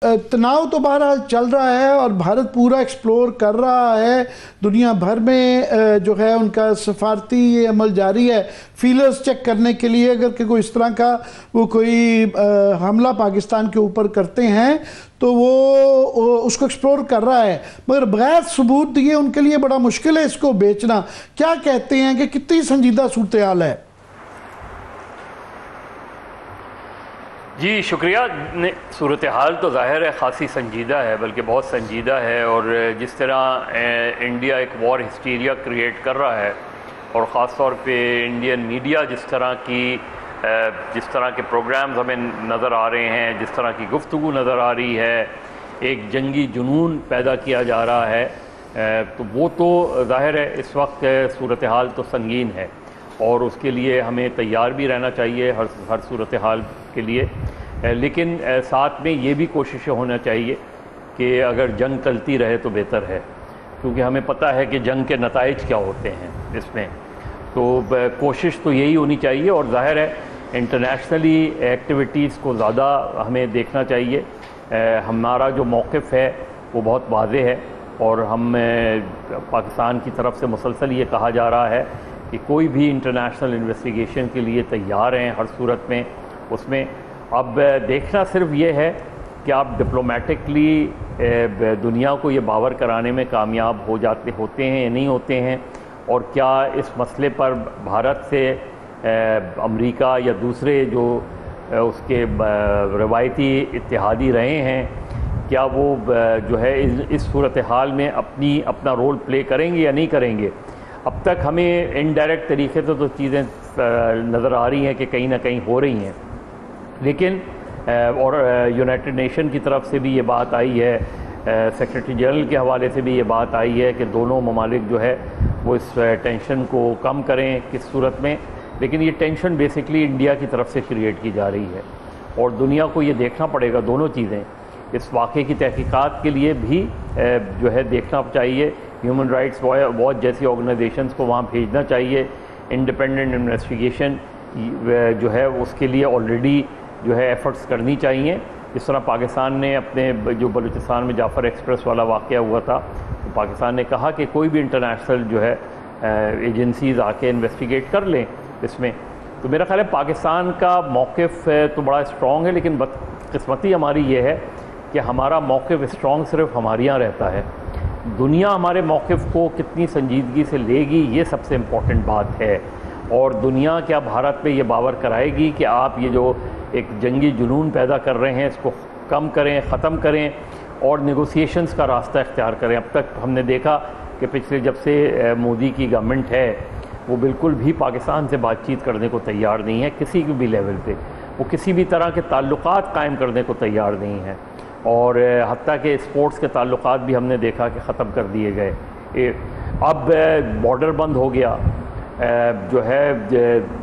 तनाव तो बहरहाल चल रहा है और भारत पूरा एक्सप्लोर कर रहा है। दुनिया भर में जो है उनका सफारती ये अमल जारी है फीलर्स चेक करने के लिए। अगर कि कोई इस तरह का वो कोई हमला पाकिस्तान के ऊपर करते हैं तो वो उसको एक्सप्लोर कर रहा है, मगर बगैर सबूत दिए उनके लिए बड़ा मुश्किल है इसको बेचना। क्या कहते हैं कि कितनी संजीदा सूरत हाल है? जी शुक्रिया। सूरत हाल तो ज़ाहिर है ख़ासी संजीदा है, बल्कि बहुत संजीदा है। और जिस तरह इंडिया एक वॉर हिस्टीरिया क्रिएट कर रहा है और ख़ास तौर पे इंडियन मीडिया जिस तरह के प्रोग्राम्स हमें नज़र आ रहे हैं, जिस तरह की गुफ्तगू नज़र आ रही है, एक जंगी जुनून पैदा किया जा रहा है, तो वो तो ज़ाहिर है इस वक्त सूरत हाल तो संगीन है और उसके लिए हमें तैयार भी रहना चाहिए हर सूरत हाल के लिए। लेकिन साथ में ये भी कोशिशें होना चाहिए कि अगर जंग चलती रहे तो बेहतर है, क्योंकि हमें पता है कि जंग के नताइज क्या होते हैं इसमें। तो कोशिश तो यही होनी चाहिए और ज़ाहिर है इंटरनेशनली एक्टिविटीज़ को ज़्यादा हमें देखना चाहिए। हमारा जो मौक़िफ़ है वो बहुत वाज़ेह है और हम पाकिस्तान की तरफ से मुसलसल ये कहा जा रहा है कि कोई भी इंटरनेशनल इन्वेस्टिगेशन के लिए तैयार हैं हर सूरत में। उसमें अब देखना सिर्फ ये है कि आप डिप्लोमेटिकली दुनिया को ये बावर कराने में कामयाब होते हैं या नहीं होते हैं, और क्या इस मसले पर भारत से अमेरिका या दूसरे जो उसके रवायती इत्तेहादी रहे हैं, क्या वो जो है इस सूरत हाल में अपना रोल प्ले करेंगे या नहीं करेंगे। अब तक हमें इनडायरेक्ट तरीके से तो चीज़ें नज़र आ रही हैं कि कहीं ना कहीं हो रही हैं, लेकिन और यूनाइटेड नेशन की तरफ से भी ये बात आई है, सेक्रेटरी जनरल के हवाले से भी ये बात आई है कि दोनों ममालिक जो है वो इस टेंशन को कम करें किस सूरत में। लेकिन ये टेंशन बेसिकली इंडिया की तरफ से क्रिएट की जा रही है और दुनिया को ये देखना पड़ेगा दोनों चीज़ें। इस वाक़े की तहकीकात के लिए भी जो है देखना चाहिए, ह्यूमन राइट्स वॉच जैसी ऑर्गेनाइजेशंस को वहाँ भेजना चाहिए। इंडिपेंडेंट इन्वेस्टिगेशन जो है उसके लिए ऑलरेडी जो है एफ़र्ट्स करनी चाहिए। इस तरह पाकिस्तान ने अपने जो बलूचिस्तान में जाफ़र एक्सप्रेस वाला वाक़या हुआ था, तो पाकिस्तान ने कहा कि कोई भी इंटरनेशनल जो है एजेंसीज़ आके इन्वेस्टिगेट कर लें इसमें। तो मेरा ख़्याल है पाकिस्तान का मौक़िफ़ तो बड़ा स्ट्रॉन्ग है, लेकिन बदकिस्मती हमारी ये है कि हमारा मौक़िफ़ स्ट्रॉन्ग सिर्फ हमारे यहाँ रहता है। दुनिया हमारे मौक़िफ़ को कितनी संजीदगी से लेगी ये सबसे इम्पॉर्टेंट बात है। और दुनिया क्या भारत पे ये बावर कराएगी कि आप ये जो एक जंगी जुनून पैदा कर रहे हैं इसको कम करें, ख़त्म करें और नेगोशिएशंस का रास्ता इख्तियार करें। अब तक हमने देखा कि पिछले जब से मोदी की गवर्नमेंट है वो बिल्कुल भी पाकिस्तान से बातचीत करने को तैयार नहीं है, किसी भी लेवल पे वो किसी भी तरह के ताल्लुकात कायम करने को तैयार नहीं है। और हत्ता के स्पोर्ट्स के ताल्लुकात भी हमने देखा कि ख़त्म कर दिए गए। अब बॉर्डर बंद हो गया, जो है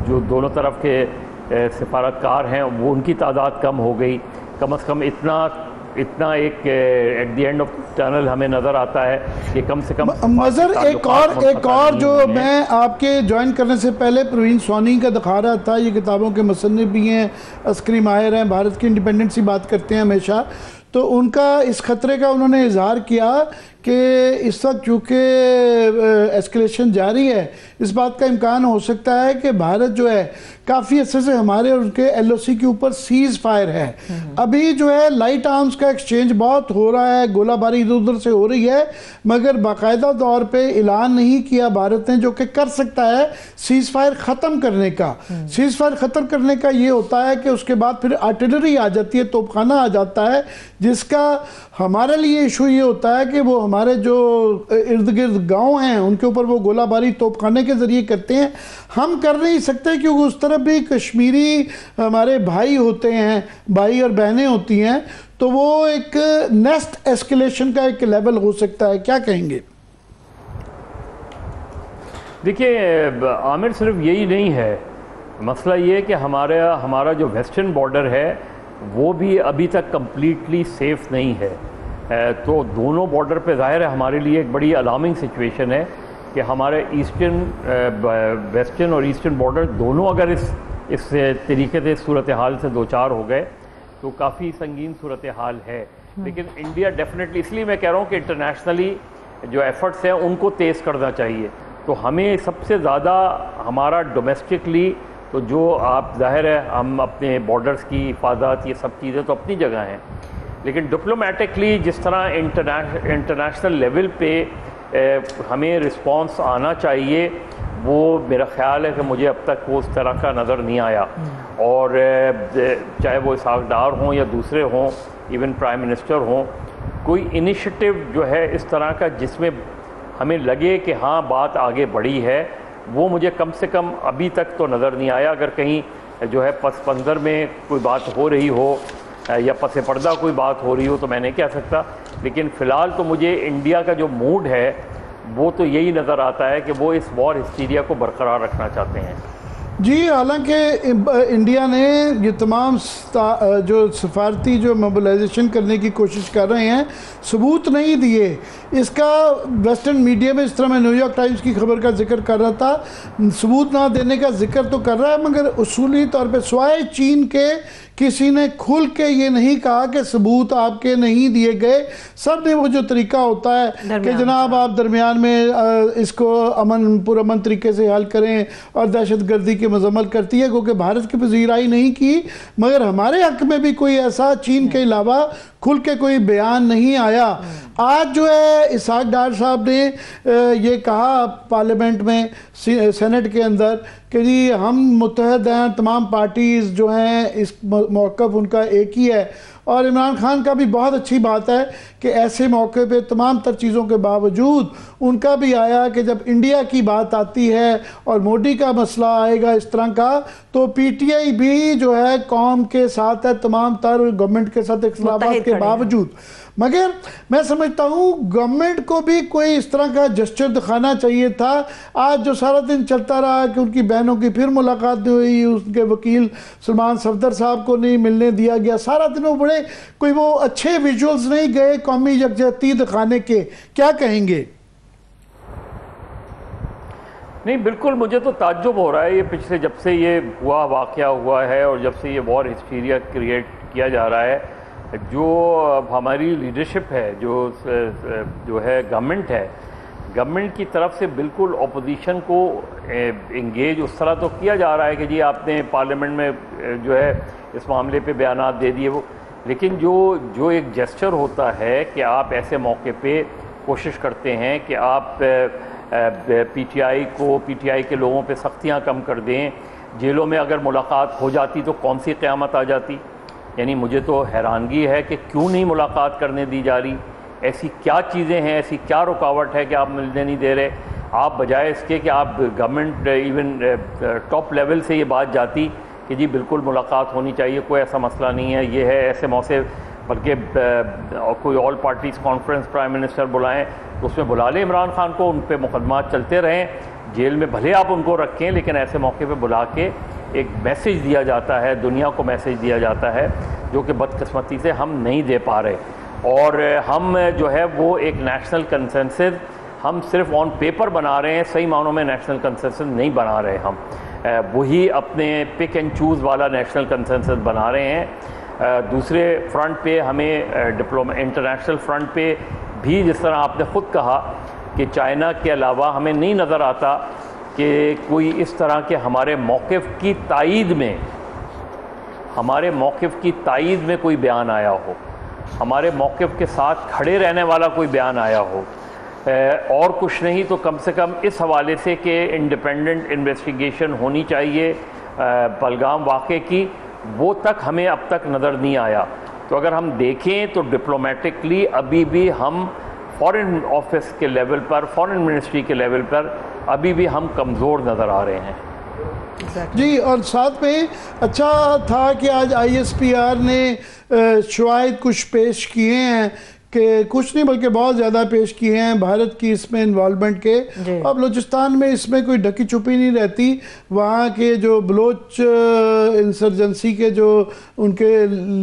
जो दोनों तरफ के सिफारतकार हैं वो उनकी तादाद कम हो गई। कम से कम इतना एक at the end of tunnel हमें नज़र आता है कि कम से कम मज़र एक और जो मैं आपके ज्वाइन करने से पहले प्रवीण सोनी का दिखा रहा था, ये किताबों के मुसन्निफ़ भी हैं, अस्करी माहिर हैं, भारत की इंडिपेंडेंस की बात करते हैं हमेशा। तो उनका इस ख़तरे का उन्होंने इजहार किया कि इस वक्त चूँकि एस्केलेशन जारी है, इस बात का इम्कान हो सकता है कि भारत जो है काफ़ी अच्छे से हमारे और उनके LOC के ऊपर सीज़ फायर है। अभी जो है लाइट आर्म्स का एक्सचेंज बहुत हो रहा है, गोलाबारी इधर उधर से हो रही है, मगर बाकायदा तौर पे ऐलान नहीं किया भारत ने जो कि कर सकता है सीज़ फायर ख़त्म करने का। सीज़ फायर ख़त्म करने का ये होता है कि उसके बाद फिर आर्टिलरी आ जाती है, तोपखाना आ जाता है, जिसका हमारे लिए इशू ये होता है कि वो हमारे जो इर्द गिर्द गाँव हैं उनके ऊपर वो गोलाबारी तोपखाने के ज़रिए करते हैं। हम कर नहीं सकते क्योंकि उस तरफ भी कश्मीरी हमारे भाई होते हैं, भाई और बहनें होती हैं, तो वो एक नेक्स्ट एस्केलेशन का एक लेवल हो सकता है। क्या कहेंगे? देखिए आमिर, सिर्फ यही नहीं है मसला, ये कि हमारा जो वेस्टर्न बॉर्डर है वो भी अभी तक कम्प्लीटली सेफ़ नहीं है। तो दोनों बॉर्डर पे ज़ाहिर है हमारे लिए एक बड़ी अलार्मिंग सिचुएशन है कि हमारे वेस्टर्न और ईस्टर्न बॉर्डर दोनों अगर इस तरीके से सूरत हाल से दो चार हो गए तो काफ़ी संगीन सूरत हाल है। लेकिन इंडिया डेफिनेटली, इसलिए मैं कह रहा हूँ कि इंटरनेशनली जो एफर्ट्स हैं उनको तेज़ करना चाहिए। तो हमें सबसे ज़्यादा हमारा डोमेस्टिकली तो जो आप जाहिर है हम अपने बॉर्डर्स की हिफाजत, ये सब चीज़ें तो अपनी जगह हैं, लेकिन डिप्लोमेटिकली जिस तरह इंटरनेशनल लेवल पे हमें रिस्पांस आना चाहिए, वो मेरा ख्याल है कि मुझे अब तक वो उस तरह का नज़र नहीं आया। और चाहे वो इसहाक डार हों या दूसरे हों, इवन प्राइम मिनिस्टर हों, कोई इनिशिएटिव जो है इस तरह का जिसमें हमें लगे कि हाँ बात आगे बढ़ी है, वो मुझे कम से कम अभी तक तो नज़र नहीं आया। अगर कहीं जो है पस मंज़र में कोई बात हो रही हो या पसे पर्दा कोई बात हो रही हो तो मैं नहीं कह सकता, लेकिन फ़िलहाल तो मुझे इंडिया का जो मूड है वो तो यही नज़र आता है कि वो इस वॉर हिस्टीरिया को बरकरार रखना चाहते हैं। जी, हालांकि इंडिया ने ये तमाम जो सफारती जो मोबिलाइजेशन करने की कोशिश कर रहे हैं, सबूत नहीं दिए। इसका वेस्टर्न मीडिया में, इस तरह मैं न्यूयॉर्क टाइम्स की खबर का जिक्र कर रहा था, सबूत ना देने का जिक्र तो कर रहा है, मगर उसूली तौर पे सिवाय चीन के किसी ने खुल के ये नहीं कहा कि सबूत आपके नहीं दिए गए। सब ने वो जो तरीका होता है कि जनाब आप दरमियान में इसको पुरअमन तरीके से हल करें, और दहशत गर्दी की मजम्मत करती है, क्योंकि भारत की पजीराई नहीं की, मगर हमारे हक में भी कोई ऐसा चीन के अलावा खुल के कोई बयान नहीं आया। आज जो है इसहाक डार साहब ने ये कहा पार्लियामेंट में, सेनेट के अंदर, कि जी हम मुत्तहद हैं, तमाम पार्टीज़ जो हैं इस मौक़िफ़ उनका एक ही है। और इमरान खान का भी बहुत अच्छी बात है कि ऐसे मौके पे तमाम तर चीज़ों के बावजूद उनका भी आया कि जब इंडिया की बात आती है और मोदी का मसला आएगा इस तरह का, तो पीटीआई भी जो है कौम के साथ है, तमाम तर गवर्नमेंट के साथ इख्तिलाफात के बावजूद। मगर मैं समझता हूँ गवर्नमेंट को भी कोई इस तरह का जेस्चर दिखाना चाहिए था। आज जो सारा दिन चलता रहा कि उनकी बहनों की फिर मुलाकात नहीं हुई, उनके वकील सलमान सफदर साहब को नहीं मिलने दिया गया, सारा दिन वो बड़े कोई वो अच्छे विजुअल्स नहीं गए कौमी यकजहती दिखाने के, क्या कहेंगे? नहीं, बिल्कुल मुझे तो ताज्जुब हो रहा है, ये पिछले जब से ये वाक़या हुआ है और जब से ये वॉर हिस्टीरिया क्रिएट किया जा रहा है, जो हमारी लीडरशिप है, जो है गवर्नमेंट है, गवर्नमेंट की तरफ से बिल्कुल अपोजिशन को इंगेज उस तरह तो किया जा रहा है कि जी आपने पार्लियामेंट में जो है इस मामले पे बयानात दे दिए वो, लेकिन जो एक जेस्चर होता है कि आप ऐसे मौके पे कोशिश करते हैं कि आप पीटीआई के लोगों पे सख्तियां कम कर दें, जेलों में अगर मुलाकात हो जाती तो कौन सी क़यामत आ जाती। यानी मुझे तो हैरानगी है कि क्यों नहीं मुलाकात करने दी जा रही, ऐसी क्या चीज़ें हैं, ऐसी क्या रुकावट है कि आप मिलने नहीं दे रहे। आप बजाय इसके कि आप गवर्नमेंट इवन टॉप लेवल से ये बात जाती कि जी बिल्कुल मुलाकात होनी चाहिए, कोई ऐसा मसला नहीं है, ये है ऐसे मौके, बल्कि कोई all parties conference prime minister बुलाएं तो उसमें बुला लें इमरान खान को, उन पर मुकदमा चलते रहें, जेल में भले आप उनको रखें, लेकिन ऐसे मौके पे बुला के एक मैसेज दिया जाता है, दुनिया को मैसेज दिया जाता है, जो कि बदकिस्मती से हम नहीं दे पा रहे। और हम जो है वो एक नेशनल कंसेंसस हम सिर्फ ऑन पेपर बना रहे हैं, सही मानों में नेशनल कंसेंसस नहीं बना रहे हम, वही अपने पिक एंड चूज़ वाला नेशनल कंसेंसस बना रहे हैं। दूसरे फ्रंट पे हमें इंटरनेशनल फ्रंट पे भी, जिस तरह आपने ख़ुद कहा कि चाइना के अलावा हमें नहीं नज़र आता कि कोई इस तरह के हमारे मौक़िफ़ की तायीद में कोई बयान आया हो, हमारे मौक़िफ़ के साथ खड़े रहने वाला कोई बयान आया हो, और कुछ नहीं तो कम से कम इस हवाले से कि इंडिपेंडेंट इन्वेस्टिगेशन होनी चाहिए पहलगाम वाक़े की, वो तक हमें अब तक नज़र नहीं आया। तो अगर हम देखें तो डिप्लोमेटिकली अभी भी हम फॉरेन ऑफिस के लेवल पर, फॉरेन मिनिस्ट्री के लेवल पर अभी भी हम कमज़ोर नज़र आ रहे हैं। जी, और साथ में अच्छा था कि आज ISPR ने शवाहिद कुछ पेश किए हैं कि कुछ नहीं बल्कि बहुत ज़्यादा पेश किए हैं भारत की इसमें इन्वॉल्वमेंट के। अब बलूचिस्तान में इसमें कोई ढकी छुपी नहीं रहती। वहाँ के जो बलोच इंसर्जेंसी के जो उनके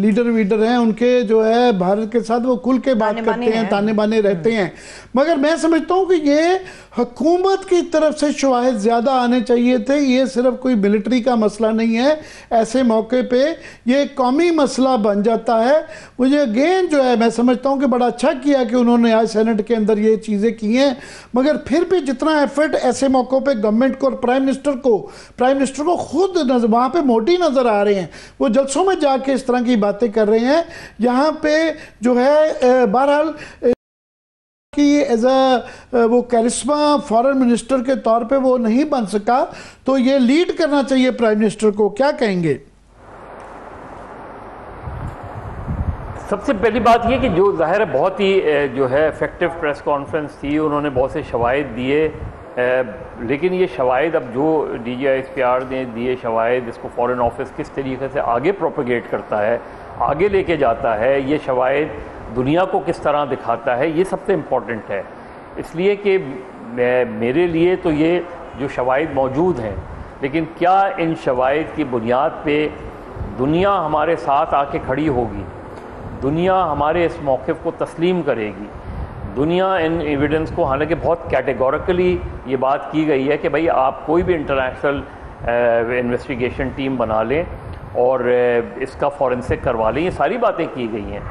लीडर वीडर हैं, उनके जो है भारत के साथ वो खुल के बात करते हैं, ताने बाने रहते हैं। मगर मैं समझता हूँ कि ये हुकूमत की तरफ से शवाहिद ज़्यादा आने चाहिए थे। ये सिर्फ कोई मिलिट्री का मसला नहीं है, ऐसे मौके पे ये कौमी मसला बन जाता है। मुझे अगेन जो है मैं समझता हूँ कि बड़ा अच्छा किया कि उन्होंने आज सेनेट के अंदर ये चीज़ें की हैं, मगर फिर भी जितना एफर्ट ऐसे मौक़ों पे गवर्नमेंट को और प्राइम मिनिस्टर को खुद वहाँ पे मोटी नज़र आ रहे हैं। वो जलसों में जाके इस तरह की बातें कर रहे हैं। यहाँ पे जो है बहरहाल कि एज वो करिश्मा फॉरेन मिनिस्टर के तौर पे वो नहीं बन सका, तो ये लीड करना चाहिए प्राइम मिनिस्टर को। क्या कहेंगे? सबसे पहली बात ये कि जो ज़ाहिर है बहुत ही जो है इफेक्टिव प्रेस कॉन्फ्रेंस थी, उन्होंने बहुत से शवाहिद दिए, लेकिन ये शवाहिद अब जो DGISPR ने दिए शवाहिद, इसको फॉरेन ऑफिस किस तरीके से आगे प्रोपेगेट करता है, आगे लेके जाता है, ये शवाहिद दुनिया को किस तरह दिखाता है, ये सबसे इम्पॉर्टेंट है। इसलिए कि मेरे लिए तो ये जो शवाहिद मौजूद हैं, लेकिन क्या इन शवाहिद की बुनियाद पे दुनिया हमारे साथ आके खड़ी होगी, दुनिया हमारे इस मौक़िफ़ को तस्लीम करेगी, दुनिया इन एविडेंस को, हालांकि बहुत कैटेगोरिकली ये बात की गई है कि भाई आप कोई भी इंटरनेशनल इन्वेस्टिगेशन टीम बना लें और इसका फॉरेंसिक करवा लें, ये सारी बातें की गई हैं।